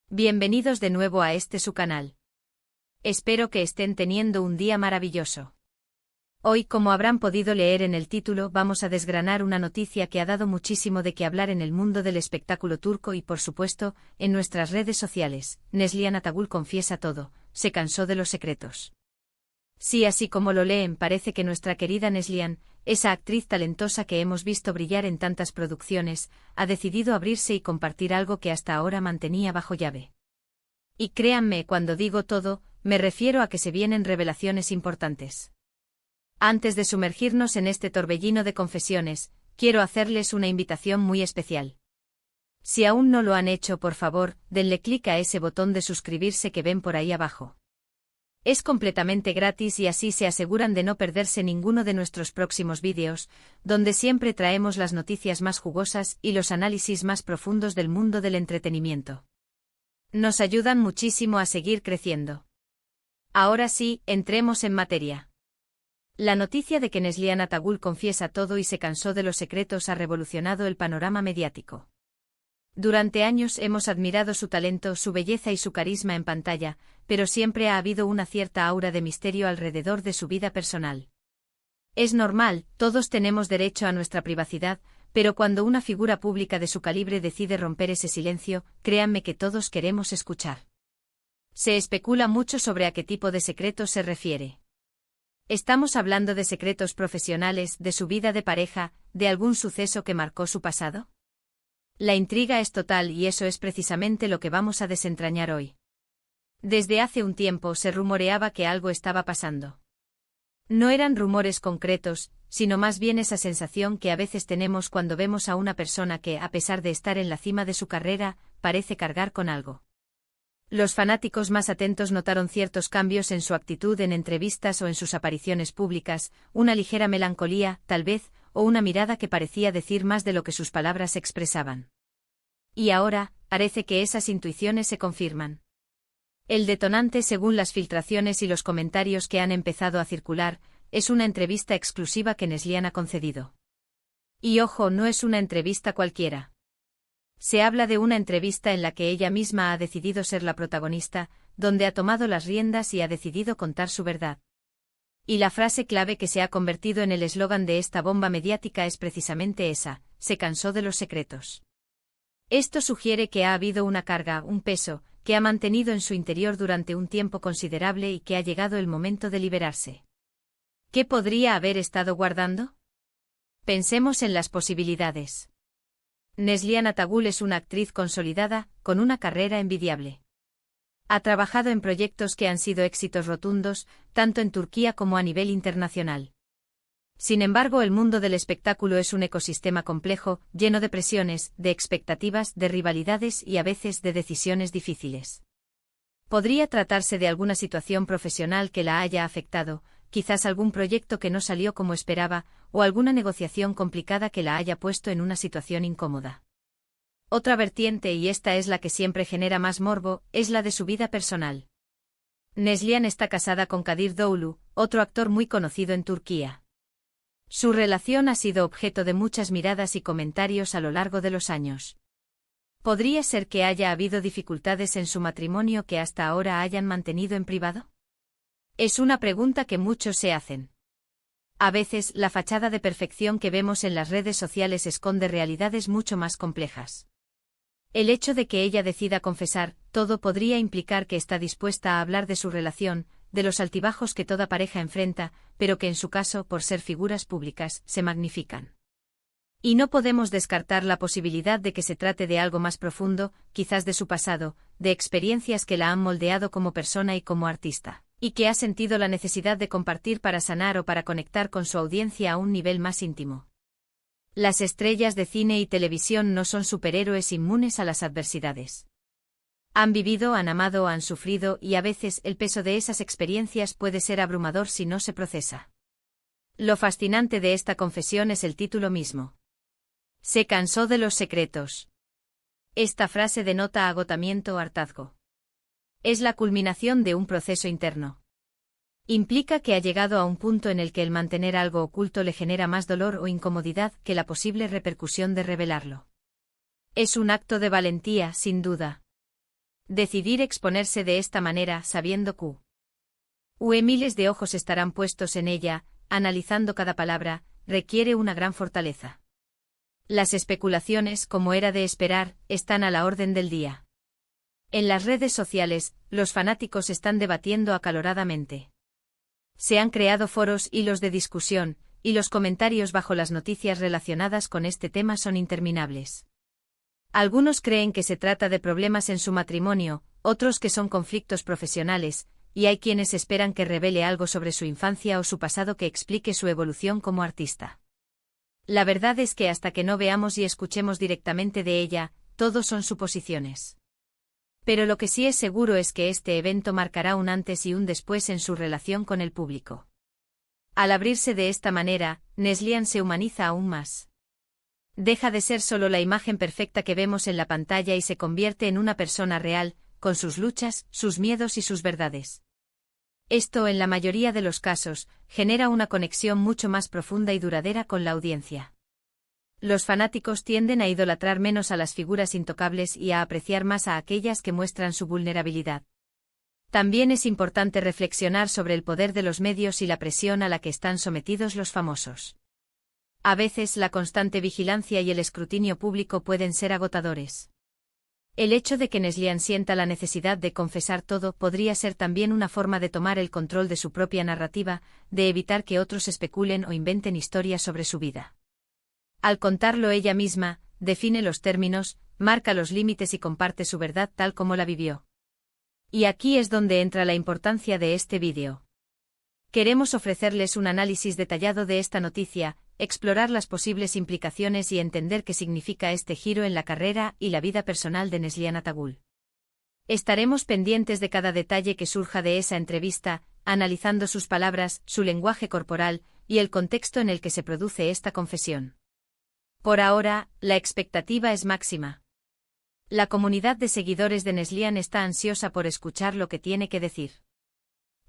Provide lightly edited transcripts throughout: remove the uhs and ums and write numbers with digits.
Bienvenidos de nuevo a su canal. Espero que estén teniendo un día maravilloso. Hoy, como habrán podido leer en el título, vamos a desgranar una noticia que ha dado muchísimo de qué hablar en el mundo del espectáculo turco y, por supuesto, en nuestras redes sociales. Neslihan Atagül confiesa todo, se cansó de los secretos. Sí, así como lo leen, parece que nuestra querida Neslihan, esa actriz talentosa que hemos visto brillar en tantas producciones, ha decidido abrirse y compartir algo que hasta ahora mantenía bajo llave. Y créanme, cuando digo todo, me refiero a que se vienen revelaciones importantes. Antes de sumergirnos en este torbellino de confesiones, quiero hacerles una invitación muy especial. Si aún no lo han hecho, por favor, denle clic a ese botón de suscribirse que ven por ahí abajo. Es completamente gratis y así se aseguran de no perderse ninguno de nuestros próximos vídeos, donde siempre traemos las noticias más jugosas y los análisis más profundos del mundo del entretenimiento. Nos ayudan muchísimo a seguir creciendo. Ahora sí, entremos en materia. La noticia de que Neslihan Atagül confiesa todo y se cansó de los secretos ha revolucionado el panorama mediático. Durante años hemos admirado su talento, su belleza y su carisma en pantalla, pero siempre ha habido una cierta aura de misterio alrededor de su vida personal. Es normal, todos tenemos derecho a nuestra privacidad, pero cuando una figura pública de su calibre decide romper ese silencio, créanme que todos queremos escuchar. Se especula mucho sobre a qué tipo de secretos se refiere. ¿Estamos hablando de secretos profesionales, de su vida de pareja, de algún suceso que marcó su pasado? La intriga es total y eso es precisamente lo que vamos a desentrañar hoy. Desde hace un tiempo se rumoreaba que algo estaba pasando. No eran rumores concretos, sino más bien esa sensación que a veces tenemos cuando vemos a una persona que, a pesar de estar en la cima de su carrera, parece cargar con algo. Los fanáticos más atentos notaron ciertos cambios en su actitud en entrevistas o en sus apariciones públicas, una ligera melancolía, tal vez, o una mirada que parecía decir más de lo que sus palabras expresaban. Y ahora, parece que esas intuiciones se confirman. El detonante, según las filtraciones y los comentarios que han empezado a circular, es una entrevista exclusiva que Neslihan ha concedido. Y ojo, no es una entrevista cualquiera. Se habla de una entrevista en la que ella misma ha decidido ser la protagonista, donde ha tomado las riendas y ha decidido contar su verdad. Y la frase clave que se ha convertido en el eslogan de esta bomba mediática es precisamente esa: se cansó de los secretos. Esto sugiere que ha habido una carga, un peso, que ha mantenido en su interior durante un tiempo considerable y que ha llegado el momento de liberarse. ¿Qué podría haber estado guardando? Pensemos en las posibilidades. Neslihan Atagül es una actriz consolidada, con una carrera envidiable. Ha trabajado en proyectos que han sido éxitos rotundos, tanto en Turquía como a nivel internacional. Sin embargo, el mundo del espectáculo es un ecosistema complejo, lleno de presiones, de expectativas, de rivalidades y a veces de decisiones difíciles. Podría tratarse de alguna situación profesional que la haya afectado, quizás algún proyecto que no salió como esperaba, o alguna negociación complicada que la haya puesto en una situación incómoda. Otra vertiente, y esta es la que siempre genera más morbo, es la de su vida personal. Neslihan está casada con Kadir Doğulu, otro actor muy conocido en Turquía. Su relación ha sido objeto de muchas miradas y comentarios a lo largo de los años. ¿Podría ser que haya habido dificultades en su matrimonio que hasta ahora hayan mantenido en privado? Es una pregunta que muchos se hacen. A veces, la fachada de perfección que vemos en las redes sociales esconde realidades mucho más complejas. El hecho de que ella decida confesar todo podría implicar que está dispuesta a hablar de su relación, de los altibajos que toda pareja enfrenta, pero que en su caso, por ser figuras públicas, se magnifican. Y no podemos descartar la posibilidad de que se trate de algo más profundo, quizás de su pasado, de experiencias que la han moldeado como persona y como artista, y que ha sentido la necesidad de compartir para sanar o para conectar con su audiencia a un nivel más íntimo. Las estrellas de cine y televisión no son superhéroes inmunes a las adversidades. Han vivido, han amado, han sufrido y a veces el peso de esas experiencias puede ser abrumador si no se procesa. Lo fascinante de esta confesión es el título mismo. Se cansó de los secretos. Esta frase denota agotamiento o hartazgo. Es la culminación de un proceso interno. Implica que ha llegado a un punto en el que el mantener algo oculto le genera más dolor o incomodidad que la posible repercusión de revelarlo. Es un acto de valentía, sin duda. Decidir exponerse de esta manera, sabiendo que miles de ojos estarán puestos en ella, analizando cada palabra, requiere una gran fortaleza. Las especulaciones, como era de esperar, están a la orden del día. En las redes sociales, los fanáticos están debatiendo acaloradamente. Se han creado foros, hilos de discusión, y los comentarios bajo las noticias relacionadas con este tema son interminables. Algunos creen que se trata de problemas en su matrimonio, otros que son conflictos profesionales, y hay quienes esperan que revele algo sobre su infancia o su pasado que explique su evolución como artista. La verdad es que hasta que no veamos y escuchemos directamente de ella, todo son suposiciones. Pero lo que sí es seguro es que este evento marcará un antes y un después en su relación con el público. Al abrirse de esta manera, Neslihan se humaniza aún más. Deja de ser solo la imagen perfecta que vemos en la pantalla y se convierte en una persona real, con sus luchas, sus miedos y sus verdades. Esto, en la mayoría de los casos, genera una conexión mucho más profunda y duradera con la audiencia. Los fanáticos tienden a idolatrar menos a las figuras intocables y a apreciar más a aquellas que muestran su vulnerabilidad. También es importante reflexionar sobre el poder de los medios y la presión a la que están sometidos los famosos. A veces la constante vigilancia y el escrutinio público pueden ser agotadores. El hecho de que Neslihan sienta la necesidad de confesar todo podría ser también una forma de tomar el control de su propia narrativa, de evitar que otros especulen o inventen historias sobre su vida. Al contarlo ella misma, define los términos, marca los límites y comparte su verdad tal como la vivió. Y aquí es donde entra la importancia de este vídeo. Queremos ofrecerles un análisis detallado de esta noticia, explorar las posibles implicaciones y entender qué significa este giro en la carrera y la vida personal de Neslihan Atagul. Estaremos pendientes de cada detalle que surja de esa entrevista, analizando sus palabras, su lenguaje corporal y el contexto en el que se produce esta confesión. Por ahora, la expectativa es máxima. La comunidad de seguidores de Neslihan está ansiosa por escuchar lo que tiene que decir.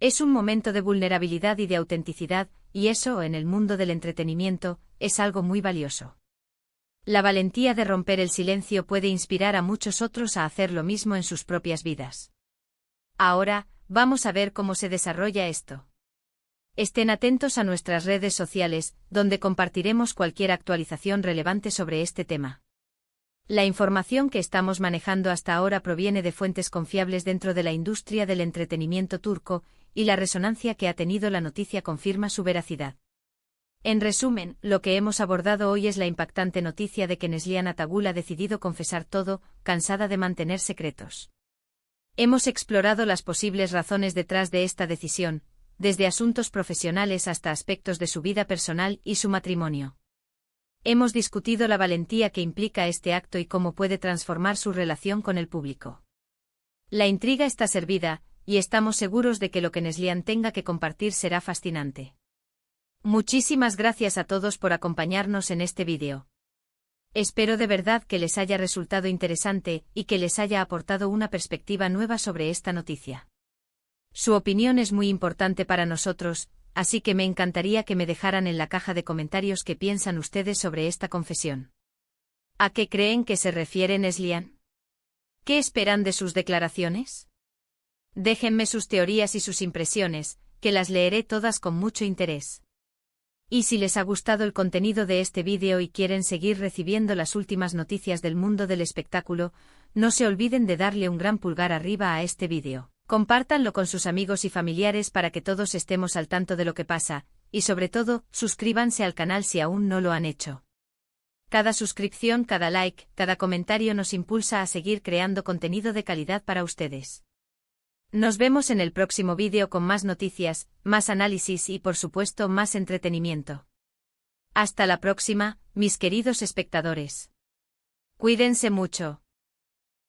Es un momento de vulnerabilidad y de autenticidad, y eso, en el mundo del entretenimiento, es algo muy valioso. La valentía de romper el silencio puede inspirar a muchos otros a hacer lo mismo en sus propias vidas. Ahora, vamos a ver cómo se desarrolla esto. Estén atentos a nuestras redes sociales, donde compartiremos cualquier actualización relevante sobre este tema. La información que estamos manejando hasta ahora proviene de fuentes confiables dentro de la industria del entretenimiento turco, y la resonancia que ha tenido la noticia confirma su veracidad. En resumen, lo que hemos abordado hoy es la impactante noticia de que Neslihan Atagul ha decidido confesar todo, cansada de mantener secretos. Hemos explorado las posibles razones detrás de esta decisión, desde asuntos profesionales hasta aspectos de su vida personal y su matrimonio. Hemos discutido la valentía que implica este acto y cómo puede transformar su relación con el público. La intriga está servida, y estamos seguros de que lo que Neslihan tenga que compartir será fascinante. Muchísimas gracias a todos por acompañarnos en este vídeo. Espero de verdad que les haya resultado interesante y que les haya aportado una perspectiva nueva sobre esta noticia. Su opinión es muy importante para nosotros, así que me encantaría que me dejaran en la caja de comentarios qué piensan ustedes sobre esta confesión. ¿A qué creen que se refiere Neslihan? ¿Qué esperan de sus declaraciones? Déjenme sus teorías y sus impresiones, que las leeré todas con mucho interés. Y si les ha gustado el contenido de este vídeo y quieren seguir recibiendo las últimas noticias del mundo del espectáculo, no se olviden de darle un gran pulgar arriba a este vídeo. Compártanlo con sus amigos y familiares para que todos estemos al tanto de lo que pasa, y sobre todo, suscríbanse al canal si aún no lo han hecho. Cada suscripción, cada like, cada comentario nos impulsa a seguir creando contenido de calidad para ustedes. Nos vemos en el próximo vídeo con más noticias, más análisis y por supuesto más entretenimiento. Hasta la próxima, mis queridos espectadores. Cuídense mucho.